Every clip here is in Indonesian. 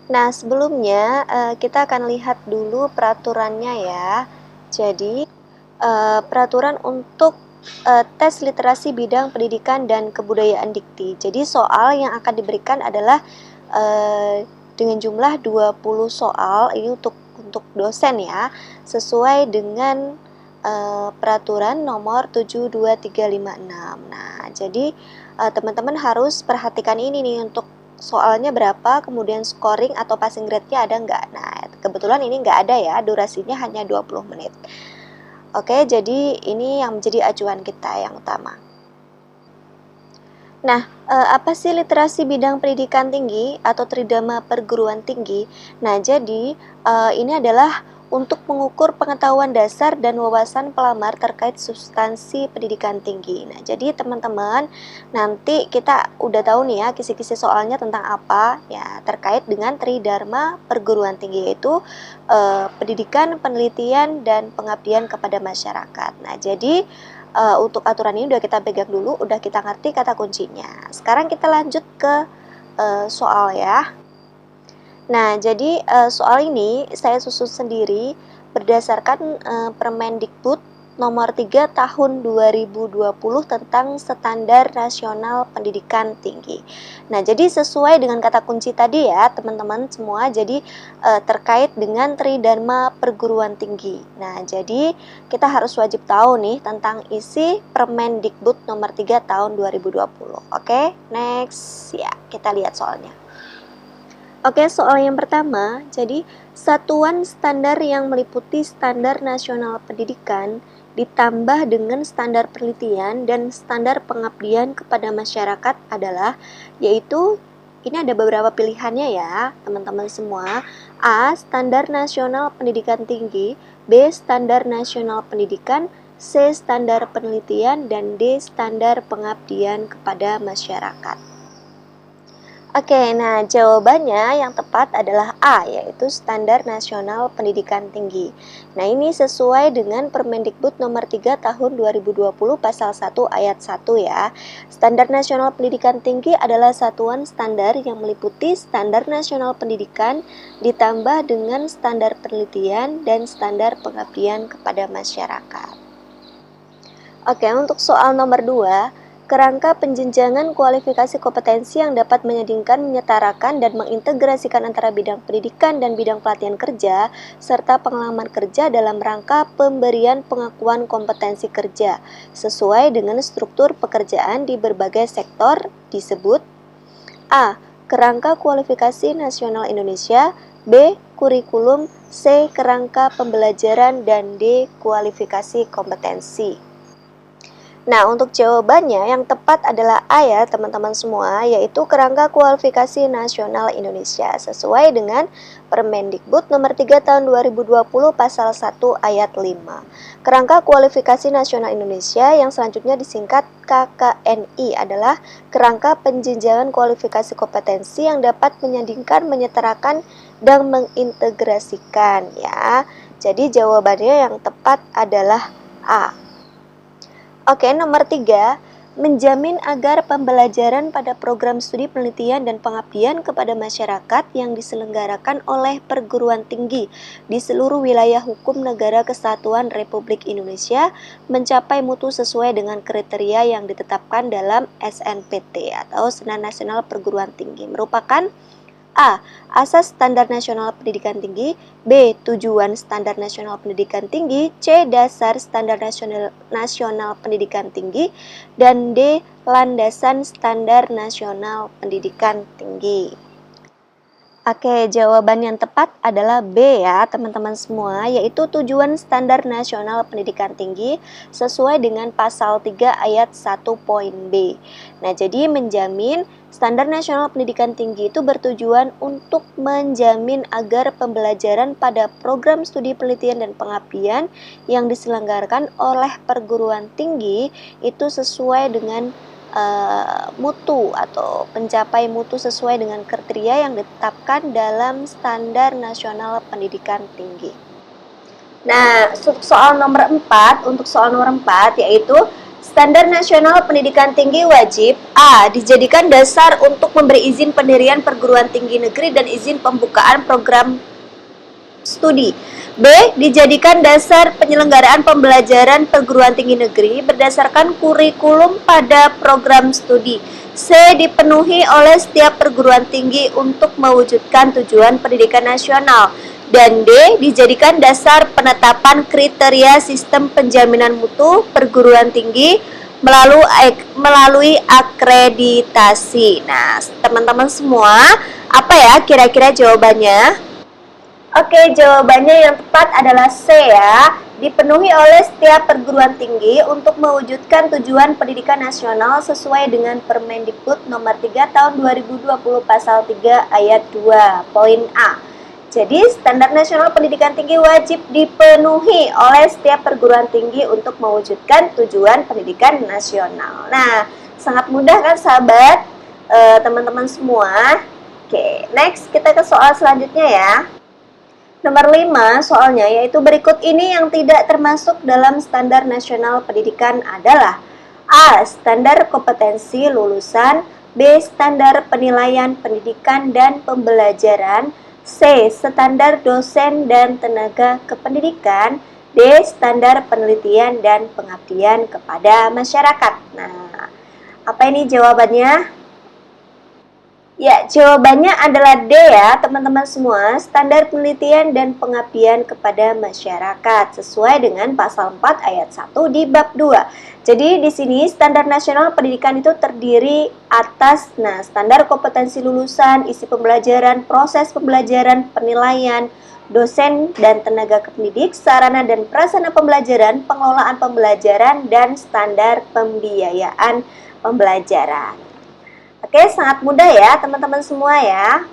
Nah, sebelumnya kita akan lihat dulu peraturannya ya. Jadi, peraturan untuk tes literasi bidang pendidikan dan kebudayaan dikti. Jadi, soal yang akan diberikan adalah dengan jumlah 20 soal, ini untuk dosen ya, sesuai dengan peraturan nomor 72356. Nah, jadi teman-teman harus perhatikan ini nih untuk soalnya berapa, kemudian scoring atau passing grade-nya ada nggak. Nah, kebetulan ini nggak ada ya, durasinya hanya 20 menit. Oke, jadi ini yang menjadi acuan kita yang utama. Nah, apa sih literasi bidang pendidikan tinggi atau tridharma perguruan tinggi? Nah, jadi ini adalah untuk mengukur pengetahuan dasar dan wawasan pelamar terkait substansi pendidikan tinggi. Nah, jadi teman-teman, nanti kita udah tahu nih ya kisi-kisi soalnya tentang apa ya terkait dengan tridharma perguruan tinggi, yaitu pendidikan, penelitian, dan pengabdian kepada masyarakat. Nah, jadi untuk aturan ini udah kita pegang dulu, udah kita ngerti kata kuncinya. Sekarang kita lanjut ke soal ya. Nah, jadi soal ini saya susun sendiri berdasarkan Permendikbud nomor 3 tahun 2020 tentang standar nasional pendidikan tinggi. Nah, jadi sesuai dengan kata kunci tadi ya, teman-teman semua. Jadi terkait dengan tridharma perguruan tinggi. Nah, jadi kita harus wajib tahu nih tentang isi Permendikbud nomor 3 tahun 2020. Oke, next. Ya, kita lihat soalnya. Oke, soal yang pertama, jadi satuan standar yang meliputi standar nasional pendidikan ditambah dengan standar penelitian dan standar pengabdian kepada masyarakat adalah, yaitu ini ada beberapa pilihannya ya, teman-teman semua. A. Standar nasional pendidikan tinggi, B. Standar nasional pendidikan, C. Standar penelitian, dan D. Standar pengabdian kepada masyarakat. Oke, nah jawabannya yang tepat adalah A, yaitu Standar Nasional Pendidikan Tinggi. Nah, ini sesuai dengan Permendikbud nomor 3 tahun 2020 pasal 1 ayat 1 ya. Standar Nasional Pendidikan Tinggi adalah satuan standar yang meliputi standar nasional pendidikan ditambah dengan standar penelitian dan standar pengabdian kepada masyarakat. Oke, untuk soal nomor 2, kerangka penjenjangan kualifikasi kompetensi yang dapat menyandingkan, menyetarakan, dan mengintegrasikan antara bidang pendidikan dan bidang pelatihan kerja, serta pengalaman kerja dalam rangka pemberian pengakuan kompetensi kerja, sesuai dengan struktur pekerjaan di berbagai sektor disebut A. Kerangka kualifikasi nasional Indonesia, B. Kurikulum, C. Kerangka pembelajaran, dan D. Kualifikasi kompetensi. Nah, untuk jawabannya yang tepat adalah A ya teman-teman semua, yaitu Kerangka Kualifikasi Nasional Indonesia, sesuai dengan Permendikbud nomor 3 tahun 2020 pasal 1 ayat 5. Kerangka Kualifikasi Nasional Indonesia yang selanjutnya disingkat KKNI adalah kerangka penjenjangan kualifikasi kompetensi yang dapat menyandingkan, menyetarakan, dan mengintegrasikan ya. Jadi jawabannya yang tepat adalah A. Oke, nomor 3, menjamin agar pembelajaran pada program studi penelitian dan pengabdian kepada masyarakat yang diselenggarakan oleh perguruan tinggi di seluruh wilayah hukum Negara Kesatuan Republik Indonesia mencapai mutu sesuai dengan kriteria yang ditetapkan dalam SNPT atau Standar Nasional Perguruan Tinggi, merupakan A. Asas Standar Nasional Pendidikan Tinggi, B. Tujuan Standar Nasional Pendidikan Tinggi, C. Dasar Standar Nasional Pendidikan Tinggi, dan D. Landasan Standar Nasional Pendidikan Tinggi. Oke, jawaban yang tepat adalah B ya teman-teman semua, yaitu tujuan standar nasional pendidikan tinggi sesuai dengan pasal 3 ayat 1 poin B. Nah, jadi menjamin standar nasional pendidikan tinggi itu bertujuan untuk menjamin agar pembelajaran pada program studi penelitian dan pengabdian yang diselenggarakan oleh perguruan tinggi itu sesuai dengan mutu atau mencapai mutu sesuai dengan kriteria yang ditetapkan dalam Standar Nasional Pendidikan Tinggi. Nah, untuk soal nomor 4 yaitu Standar Nasional Pendidikan Tinggi wajib A. Dijadikan dasar untuk memberi izin pendirian perguruan tinggi negeri dan izin pembukaan program studi. B. Dijadikan dasar penyelenggaraan pembelajaran perguruan tinggi negeri berdasarkan kurikulum pada program studi. C. Dipenuhi oleh setiap perguruan tinggi untuk mewujudkan tujuan pendidikan nasional. Dan D. Dijadikan dasar penetapan kriteria sistem penjaminan mutu perguruan tinggi melalui akreditasi. Nah, teman-teman semua, apa ya kira-kira jawabannya? Oke, jawabannya yang tepat adalah C ya. Dipenuhi oleh setiap perguruan tinggi untuk mewujudkan tujuan pendidikan nasional sesuai dengan Permendikbud nomor 3 tahun 2020 pasal 3 ayat 2 poin A. Jadi, standar nasional pendidikan tinggi wajib dipenuhi oleh setiap perguruan tinggi untuk mewujudkan tujuan pendidikan nasional. Nah, sangat mudah kan sahabat, teman-teman semua. Oke, next kita ke soal selanjutnya ya. Nomor 5 soalnya yaitu berikut ini yang tidak termasuk dalam standar nasional pendidikan adalah A. Standar kompetensi lulusan, B. Standar penilaian pendidikan dan pembelajaran, C. Standar dosen dan tenaga kependidikan, D. Standar penelitian dan pengabdian kepada masyarakat. Nah, apa ini jawabannya? Ya, jawabannya adalah D ya, teman-teman semua. Standar penelitian dan pengabdian kepada masyarakat sesuai dengan pasal 4 ayat 1 di bab 2. Jadi di sini standar nasional pendidikan itu terdiri atas standar kompetensi lulusan, isi pembelajaran, proses pembelajaran, penilaian, dosen dan tenaga kependidik, sarana dan prasarana pembelajaran, pengelolaan pembelajaran, dan standar pembiayaan pembelajaran. Oke, sangat mudah ya teman-teman semua ya.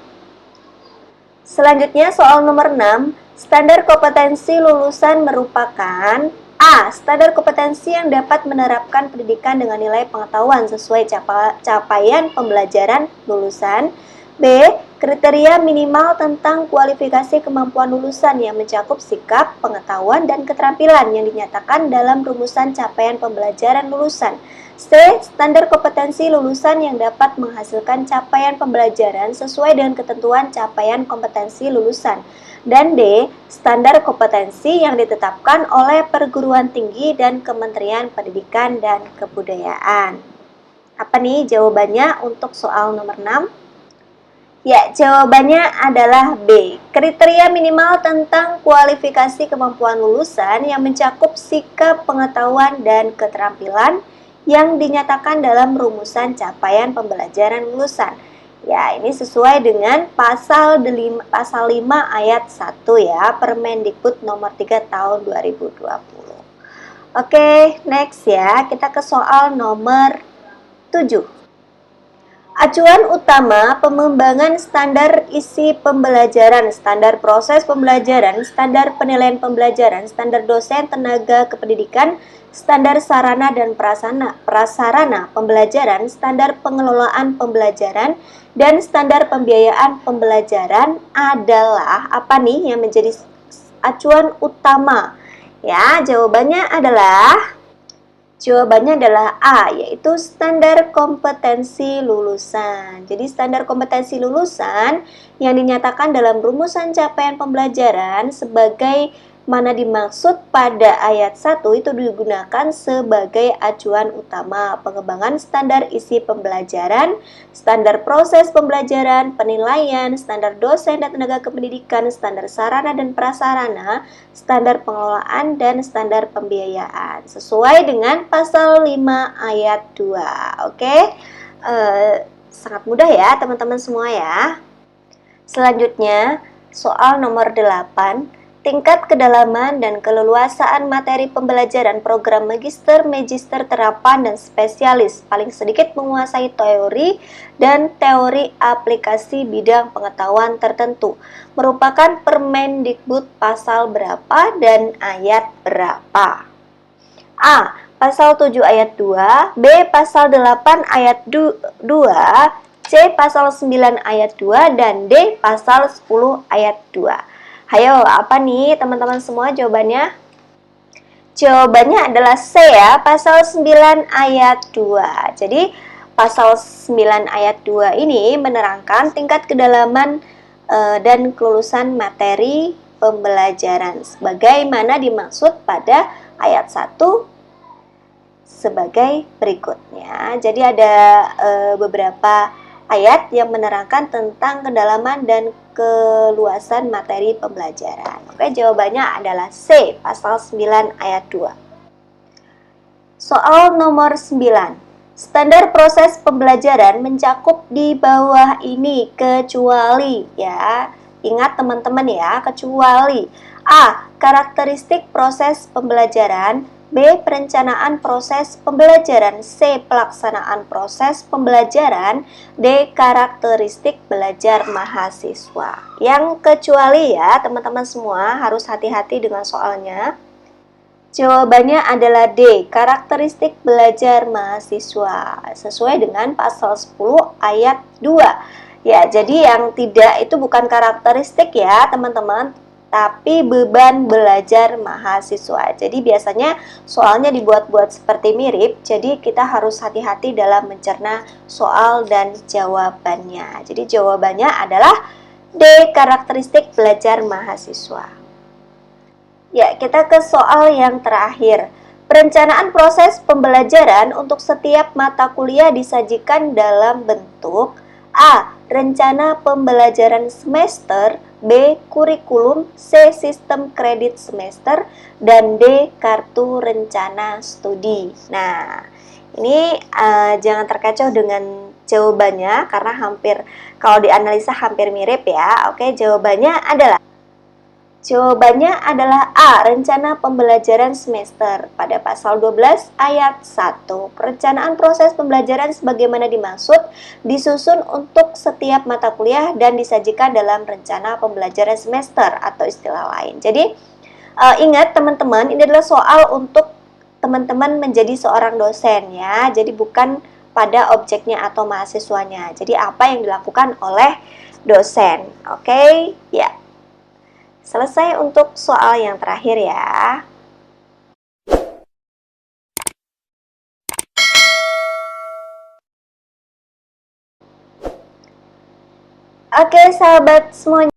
Selanjutnya soal nomor 6, standar kompetensi lulusan merupakan A. Standar kompetensi yang dapat menerapkan pendidikan dengan nilai pengetahuan sesuai capaian pembelajaran lulusan. B. Kriteria minimal tentang kualifikasi kemampuan lulusan yang mencakup sikap, pengetahuan, dan keterampilan yang dinyatakan dalam rumusan capaian pembelajaran lulusan. C. Standar kompetensi lulusan yang dapat menghasilkan capaian pembelajaran sesuai dengan ketentuan capaian kompetensi lulusan. Dan D. Standar kompetensi yang ditetapkan oleh perguruan tinggi dan Kementerian Pendidikan dan Kebudayaan. Apa nih jawabannya untuk soal nomor 6? Ya, jawabannya adalah B. Kriteria minimal tentang kualifikasi kemampuan lulusan yang mencakup sikap, pengetahuan, dan keterampilan yang dinyatakan dalam rumusan capaian pembelajaran lulusan. Ya, ini sesuai dengan pasal 5 ayat 1 ya, Permendikbud nomor 3 tahun 2020. Oke, next ya, kita ke soal nomor 7. Acuan utama pengembangan standar isi pembelajaran, standar proses pembelajaran, standar penilaian pembelajaran, standar dosen tenaga kependidikan, standar sarana dan prasarana pembelajaran, standar pengelolaan pembelajaran, dan standar pembiayaan pembelajaran adalah apa nih yang menjadi acuan utama? Ya, jawabannya adalah A, yaitu standar kompetensi lulusan. Jadi standar kompetensi lulusan yang dinyatakan dalam rumusan capaian pembelajaran sebagai mana dimaksud pada ayat 1 itu digunakan sebagai acuan utama pengembangan standar isi pembelajaran, standar proses pembelajaran, penilaian, standar dosen dan tenaga kependidikan, standar sarana dan prasarana, standar pengelolaan, dan standar pembiayaan sesuai dengan pasal 5 ayat 2. Oke, sangat mudah ya teman-teman semua ya. Selanjutnya soal nomor 8, tingkat kedalaman dan keleluasaan materi pembelajaran program magister, terapan, dan spesialis paling sedikit menguasai teori dan teori aplikasi bidang pengetahuan tertentu merupakan Permendikbud pasal berapa dan ayat berapa? A. Pasal 7 ayat 2, B. Pasal 8 ayat 2, C. Pasal 9 ayat 2, dan D. Pasal 10 ayat 2. Hayo, apa nih teman-teman semua jawabannya? Jawabannya adalah C ya, pasal 9 ayat 2. Jadi pasal 9 ayat 2 ini menerangkan tingkat kedalaman dan kelulusan materi pembelajaran sebagaimana dimaksud pada ayat 1 sebagai berikutnya. Jadi ada beberapa ayat yang menerangkan tentang kedalaman dan keluasan materi pembelajaran. Oke, jawabannya adalah C, pasal 9 ayat 2. Soal nomor 9. Standar proses pembelajaran mencakup di bawah ini kecuali ya. Ingat teman-teman ya, kecuali A. Karakteristik proses pembelajaran, B. Perencanaan proses pembelajaran, C. Pelaksanaan proses pembelajaran, D. Karakteristik belajar mahasiswa. Yang kecuali ya, teman-teman semua harus hati-hati dengan soalnya. Jawabannya adalah D, karakteristik belajar mahasiswa, sesuai dengan pasal 10 ayat 2. Ya, jadi yang tidak itu bukan karakteristik ya, teman-teman, tapi beban belajar mahasiswa. Jadi biasanya soalnya dibuat-buat seperti mirip, jadi kita harus hati-hati dalam mencerna soal dan jawabannya. Jadi jawabannya adalah D, karakteristik belajar mahasiswa. Ya, kita ke soal yang terakhir. Perencanaan proses pembelajaran untuk setiap mata kuliah disajikan dalam bentuk A. Rencana pembelajaran semester, B. Kurikulum, C. Sistem kredit semester, dan D. Kartu rencana studi. Nah, ini jangan terkecoh dengan jawabannya karena kalau dianalisa hampir mirip ya. Oke, jawabannya adalah A. Rencana pembelajaran semester pada pasal 12 ayat 1. Perencanaan proses pembelajaran sebagaimana dimaksud disusun untuk setiap mata kuliah dan disajikan dalam rencana pembelajaran semester atau istilah lain. Jadi ingat teman-teman, ini adalah soal untuk teman-teman menjadi seorang dosen ya. Jadi bukan pada objeknya atau mahasiswanya. Jadi apa yang dilakukan oleh dosen. Oke? Ya. Selesai untuk soal yang terakhir ya. Oke, sahabat semuanya.